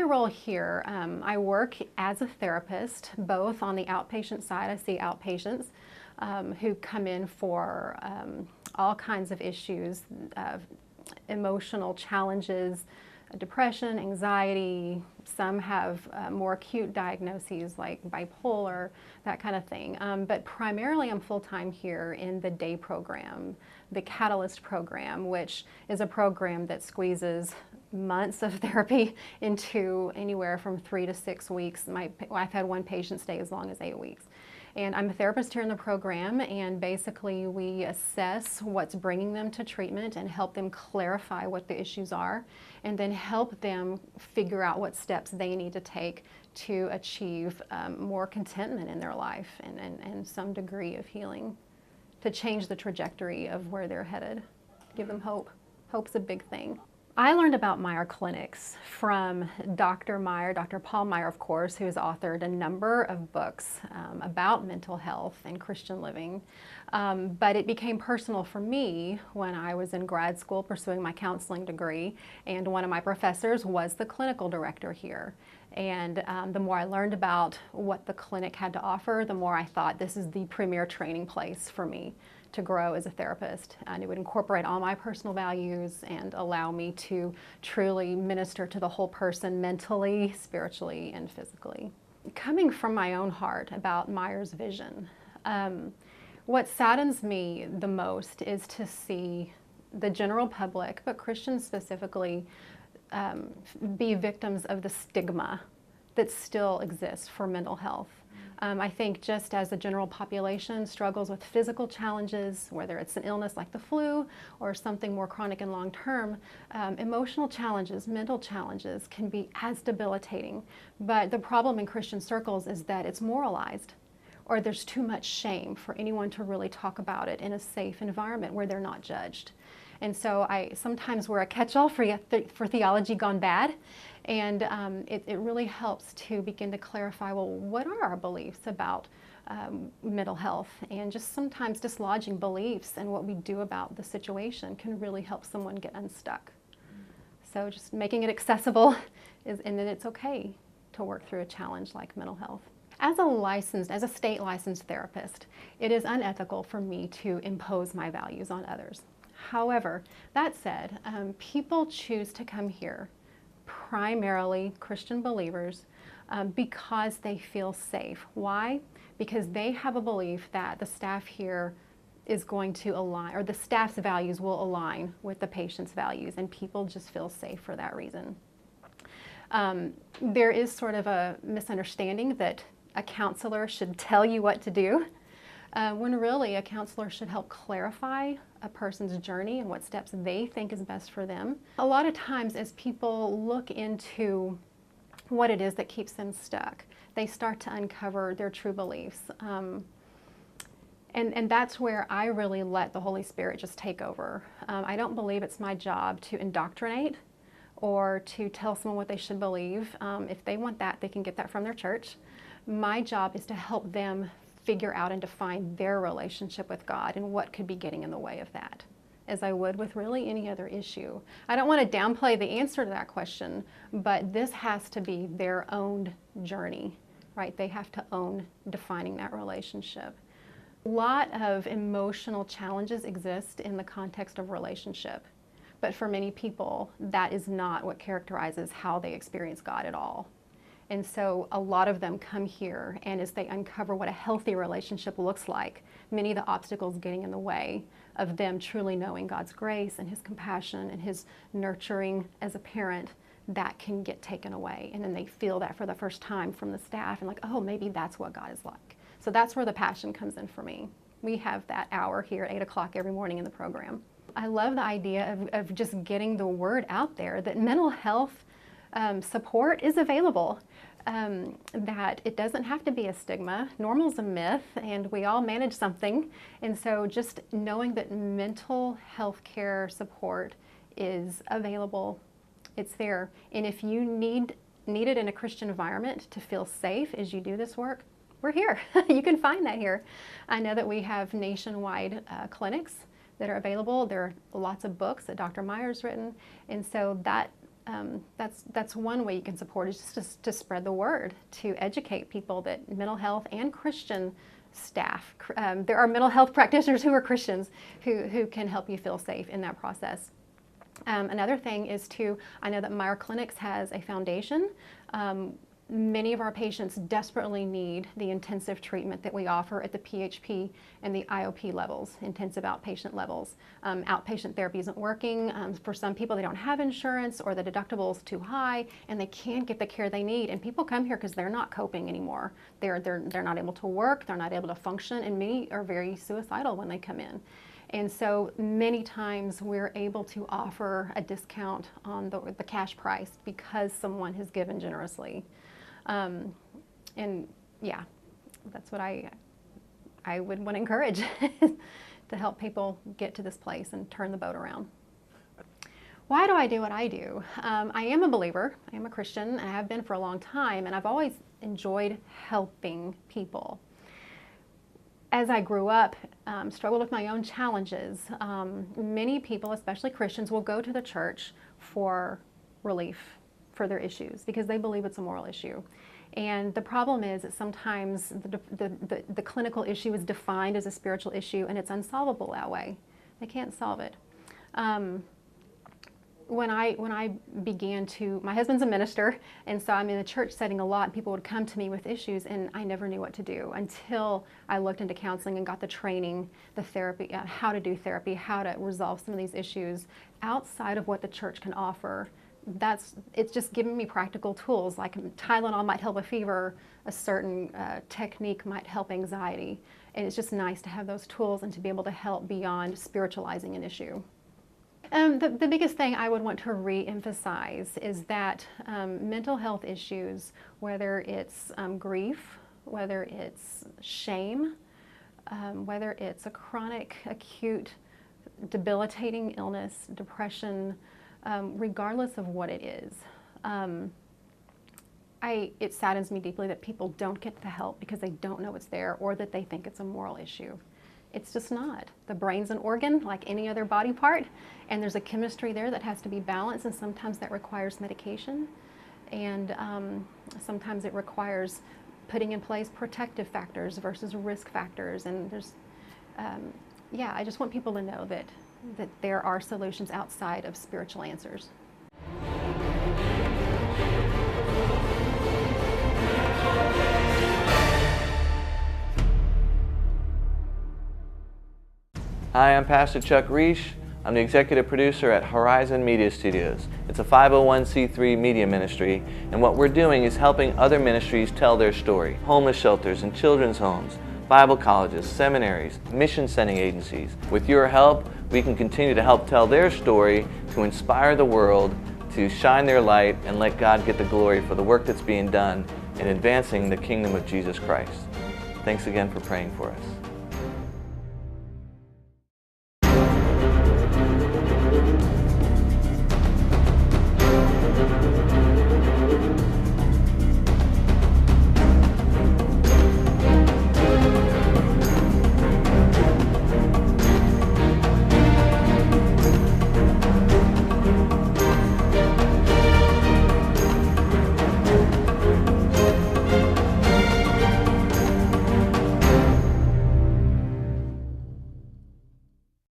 role here, I work as a therapist, both on the outpatient side. I see outpatients who come in for all kinds of issues, emotional challenges, depression, anxiety. Some have more acute diagnoses like bipolar, that kind of thing. But primarily I'm full-time here in the day program, the Catalyst program, which is a program that squeezes months of therapy into anywhere from 3 to 6 weeks. I've had one patient stay as long as 8 weeks. And I'm a therapist here in the program, and basically we assess what's bringing them to treatment and help them clarify what the issues are, and then help them figure out what steps they need to take to achieve more contentment in their life and some degree of healing, to change the trajectory of where they're headed, give them hope. Hope's a big thing. I learned about Meier clinics from Dr. Meier, Dr. Paul Meier, of course, who has authored a number of books about mental health and Christian living. But it became personal for me when I was in grad school pursuing my counseling degree, and one of my professors was the clinical director here. And the more I learned about what the clinic had to offer, the more I thought this is the premier training place for me to grow as a therapist. And it would incorporate all my personal values and allow me to truly minister to the whole person mentally, spiritually, and physically. Coming from my own heart about Meier's vision, what saddens me the most is to see the general public, but Christians specifically, be victims of the stigma that still exists for mental health. I think just as the general population struggles with physical challenges, whether it's an illness like the flu or something more chronic and long-term, emotional challenges, mental challenges can be as debilitating. But the problem in Christian circles is that it's moralized, or there's too much shame for anyone to really talk about it in a safe environment where they're not judged. And so sometimes we're a catch-all for theology gone bad. And it really helps to begin to clarify, well, what are our beliefs about mental health? And just sometimes dislodging beliefs and what we do about the situation can really help someone get unstuck. So just making it accessible, and then it's okay to work through a challenge like mental health. As a state licensed therapist, it is unethical for me to impose my values on others. However, that said, people choose to come here, primarily Christian believers, because they feel safe. Why? Because they have a belief that the staff here is going to align, or the staff's values will align with the patient's values, and people just feel safe for that reason. There is sort of a misunderstanding that a counselor should tell you what to do, when really a counselor should help clarify a person's journey and what steps they think is best for them. A lot of times as people look into what it is that keeps them stuck, they start to uncover their true beliefs. And that's where I really let the Holy Spirit just take over. I don't believe it's my job to indoctrinate or to tell someone what they should believe. If they want that, they can get that from their church. My job is to help them figure out and define their relationship with God and what could be getting in the way of that, as I would with really any other issue. I don't want to downplay the answer to that question, but this has to be their own journey, right? They have to own defining that relationship. A lot of emotional challenges exist in the context of relationship, but for many people, that is not what characterizes how they experience God at all. And so a lot of them come here, and as they uncover what a healthy relationship looks like, many of the obstacles getting in the way of them truly knowing God's grace and His compassion and His nurturing as a parent, that can get taken away. And then they feel that for the first time from the staff and like, oh, maybe that's what God is like. So that's where the passion comes in for me. We have that hour here at 8 o'clock every morning in the program. I love the idea of just getting the word out there that mental health support is available, that it doesn't have to be a stigma. Normal's a myth, and we all manage something. And so just knowing that mental health care support is available, it's there. And if you need it in a Christian environment to feel safe as you do this work, we're here. You can find that here. I know that we have nationwide clinics that are available. There are lots of books that Dr. Meier's written, and so that that's one way you can support, is just to spread the word, to educate people that mental health and Christian staff, there are mental health practitioners who are Christians who can help you feel safe in that process. Another thing is I know that Meier Clinics has a foundation. Many of our patients desperately need the intensive treatment that we offer at the PHP and the IOP levels, intensive outpatient levels. Outpatient therapy isn't working. For some people, they don't have insurance, or the deductible is too high, and they can't get the care they need. And people come here because they're not coping anymore. They're not able to work, they're not able to function, and many are very suicidal when they come in. And so many times we're able to offer a discount on the cash price because someone has given generously. And yeah, that's what I would want to encourage to help people get to this place and turn the boat around. Why do I do what I do? I am a believer. I am a Christian. I have been for a long time, and I've always enjoyed helping people. As I grew up, struggled with my own challenges, many people, especially Christians, will go to the church for relief for their issues because they believe it's a moral issue. And the problem is that sometimes the clinical issue is defined as a spiritual issue, and it's unsolvable that way. They can't solve it. When I began to, my husband's a minister, and so I'm in a church setting a lot, and people would come to me with issues, and I never knew what to do until I looked into counseling and got the training, the therapy, how to do therapy, how to resolve some of these issues outside of what the church can offer. It's just giving me practical tools, like Tylenol might help a fever, a certain technique might help anxiety, and it's just nice to have those tools and to be able to help beyond spiritualizing an issue. The biggest thing I would want to re-emphasize is that mental health issues, whether it's grief, whether it's shame, whether it's a chronic, acute, debilitating illness, depression, regardless of what it is, it saddens me deeply that people don't get the help because they don't know it's there, or that they think it's a moral issue. It's just not. The brain's an organ like any other body part, and there's a chemistry there that has to be balanced, and sometimes that requires medication, and sometimes it requires putting in place protective factors versus risk factors. And there's, yeah, I just want people to know that there are solutions outside of spiritual answers. Hi, I'm Pastor Chuck Reish. I'm the executive producer at Horizon Media Studios. It's a 501c3 media ministry, and what we're doing is helping other ministries tell their story. Homeless shelters and children's homes, Bible colleges, seminaries, mission sending agencies. With your help, we can continue to help tell their story, to inspire the world, to shine their light, and let God get the glory for the work that's being done in advancing the kingdom of Jesus Christ. Thanks again for praying for us.